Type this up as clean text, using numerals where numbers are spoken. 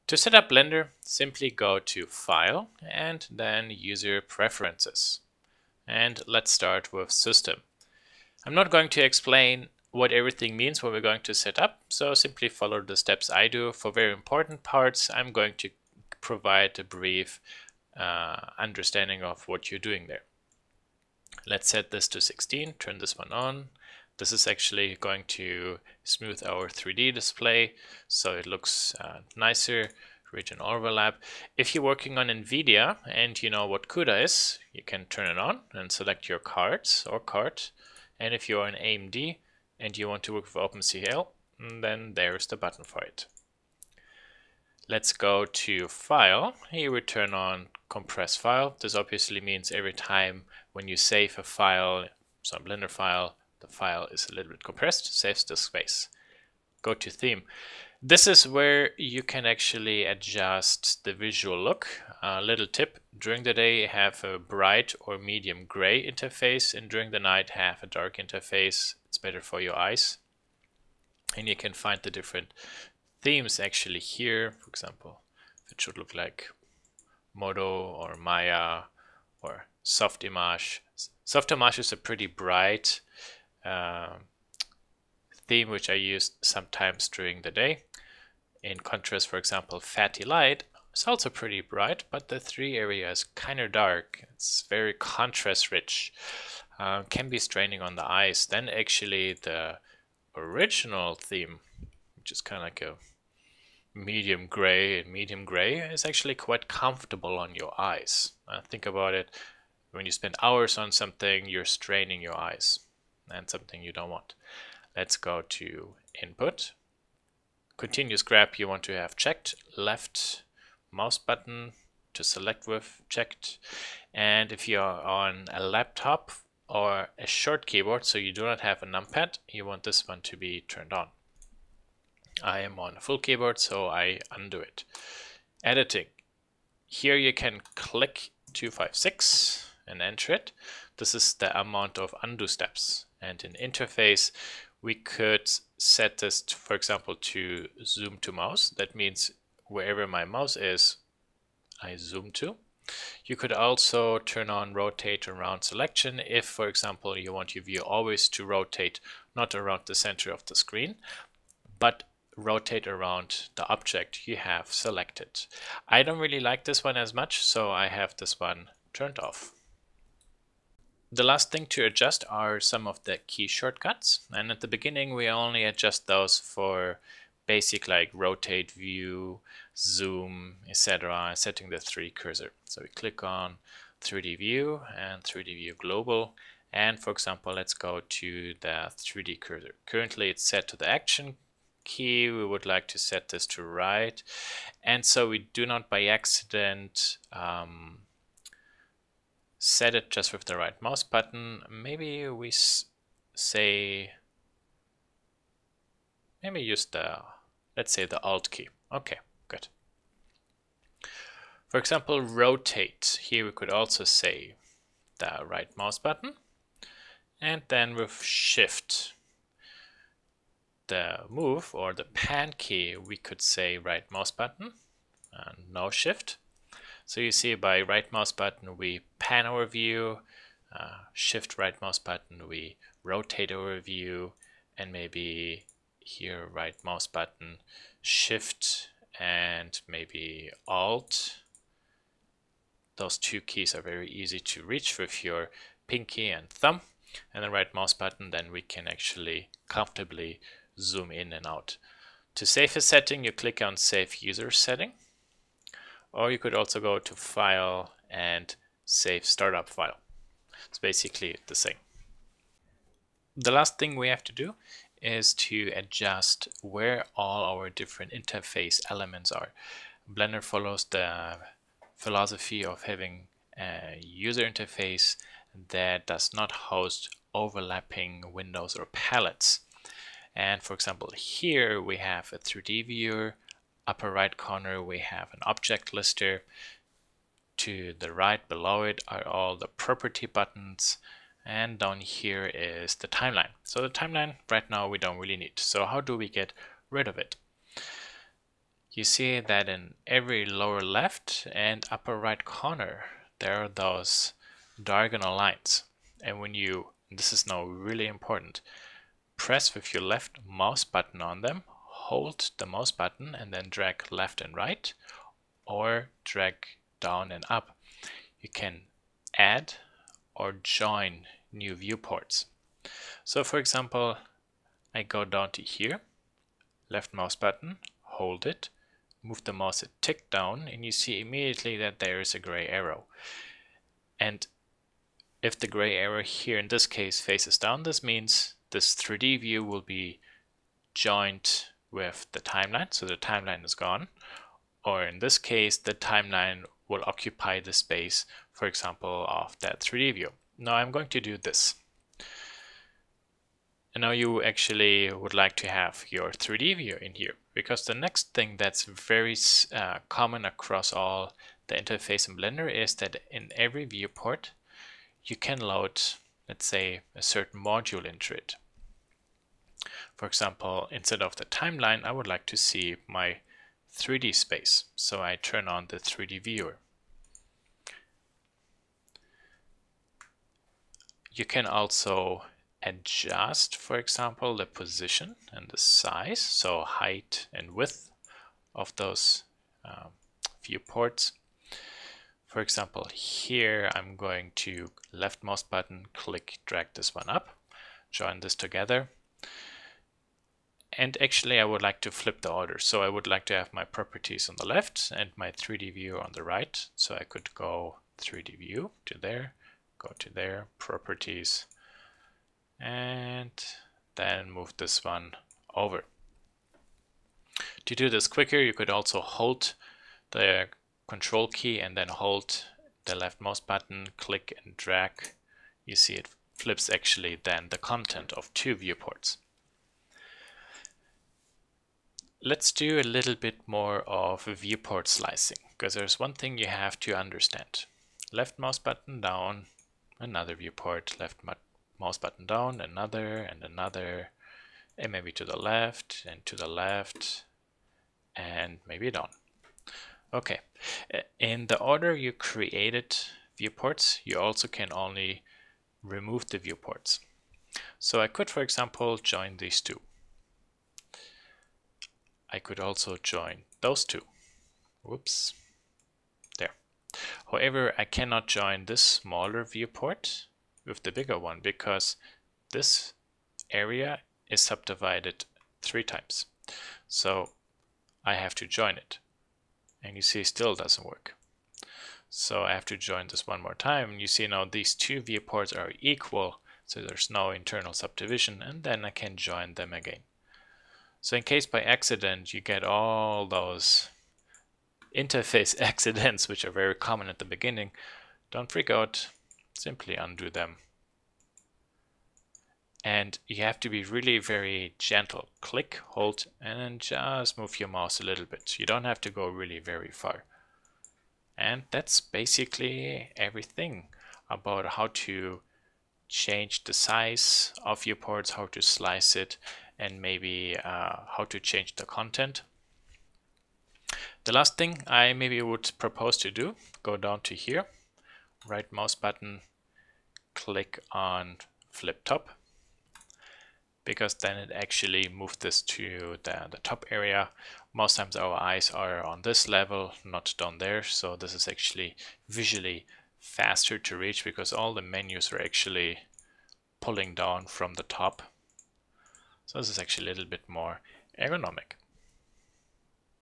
To set up Blender, simply go to File and then User Preferences. And let's start with System. I'm not going to explain what everything means when we're going to set up, so simply follow the steps I do. For very important parts, I'm going to provide a brief understanding of what you're doing there. Let's set this to 16, turn this one on. This is actually going to smooth our 3D display so it looks nicer, region overlap. If you're working on NVIDIA and you know what CUDA is, you can turn it on and select your cards or card. And if you're on AMD and you want to work with OpenCL, then there's the button for it. Let's go to File. Here we turn on Compress File. This obviously means every time when you save a file, some Blender file, the file is a little bit compressed, saves the space. Go to Theme. This is where you can actually adjust the visual look. Little tip, during the day have a bright or medium gray interface, and during the night have a dark interface. It's better for your eyes. And you can find the different themes actually here. For example, it should look like Modo or Maya or Softimage. Softimage is a pretty bright theme which I use sometimes during the day. In contrast, for example, Fatty Light is also pretty bright, but the 3 area is kind of dark. It's very contrast rich. Can be straining on the eyes. Then actually the original theme, which is kind of like a medium gray, and medium gray is actually quite comfortable on your eyes. Think about it. When you spend hours on something, you're straining your eyes, and something you don't want. Let's go to Input. Continuous grab you want to have checked. Left mouse button to select with checked. And if you're on a laptop or a short keyboard, so you do not have a numpad, you want this one to be turned on. I am on a full keyboard, so I undo it. Editing. Here you can click 256 and enter it. This is the amount of undo steps. And in interface, we could set this, for example, to zoom to mouse. That means wherever my mouse is, I zoom to. You could also turn on rotate around selection if, for example, you want your view always to rotate not around the center of the screen, but rotate around the object you have selected. I don't really like this one as much, so I have this one turned off. The last thing to adjust are some of the key shortcuts, and at the beginning we only adjust those for basic like rotate, view, zoom, etc., setting the 3 cursor. So we click on 3D view and 3D view global, and for example let's go to the 3D cursor. Currently it's set to the action key. We would like to set this to right, and so we do not by accident set it just with the right mouse button. Maybe we say, maybe use the, let's say the Alt key. Okay, good. For example, rotate. Here we could also say the right mouse button, and then with Shift, the move or the pan key, we could say right mouse button and no Shift. So you see by right mouse button we pan our view, Shift right mouse button we rotate our view, and maybe here right mouse button Shift and maybe Alt. Those 2 keys are very easy to reach with your pinky and thumb, and the right mouse button, then we can actually comfortably zoom in and out. To save a setting, you click on Save User Setting, or you could also go to File and Save Startup File. It's basically the same. The last thing we have to do is to adjust where all our different interface elements are. Blender follows the philosophy of having a user interface that does not host overlapping windows or palettes. And for example, here we have a 3D viewer. Upper right corner we have an object lister. To the right below it are all the property buttons, and down here is the timeline. So the timeline right now we don't really need. So how do we get rid of it? you see that in every lower left and upper right corner, there are those diagonal lines. And when you, this is now really important, press with your left mouse button on them, hold the mouse button and then drag left and right, or drag down and up. You can add or join new viewports. So for example, I go down to here, left mouse button, hold it, move the mouse a tick down, and you see immediately that there is a gray arrow. And if the gray arrow here in this case faces down, this means this 3D view will be joined with the timeline, so the timeline is gone. Or in this case, the timeline will occupy the space, for example, of that 3D view. Now I'm going to do this. And now you actually would like to have your 3D view in here, because the next thing that's very common across all the interface in Blender is that in every viewport you can load, let's say, a certain module into it. For example, instead of the timeline, I would like to see my 3D space. So I turn on the 3D viewer. You can also adjust, for example, the position and the size, so height and width of those viewports. For example, here I'm going to left mouse button, click, drag this one up, join this together. And actually I would like to flip the order. So I would like to have my properties on the left and my 3D view on the right. So I could go 3D view to there, go to there, properties, and then move this one over. To do this quicker, you could also hold the control key and then hold the left mouse button, click and drag. You see it flips actually then the content of two viewports. Let's do a little bit more of viewport slicing, because there's one thing you have to understand. Left mouse button down, another viewport, left mouse button down, another and another, and maybe to the left and to the left, and maybe down. Okay, in the order you created viewports, you also can only remove the viewports. So I could, for example, join these two. I could also join those two. Whoops. There. However, I cannot join this smaller viewport with the bigger one because this area is subdivided 3 times. So I have to join it. And you see it still doesn't work. So I have to join this one more time. And you see now these two viewports are equal, so there's no internal subdivision, and then I can join them again. So in case by accident you get all those interface accidents, which are very common at the beginning, don't freak out, simply undo them. And you have to be really very gentle. Click, hold, and then just move your mouse a little bit. You don't have to go really very far. And that's basically everything about how to change the size of viewports, how to slice it, and maybe how to change the content. The last thing I maybe would propose to do, go down to here, right mouse button, click on flip top, because then it actually moved this to the top area. Most times our eyes are on this level, not down there, so this is actually visually faster to reach because all the menus are actually pulling down from the top. So this is actually a little bit more ergonomic.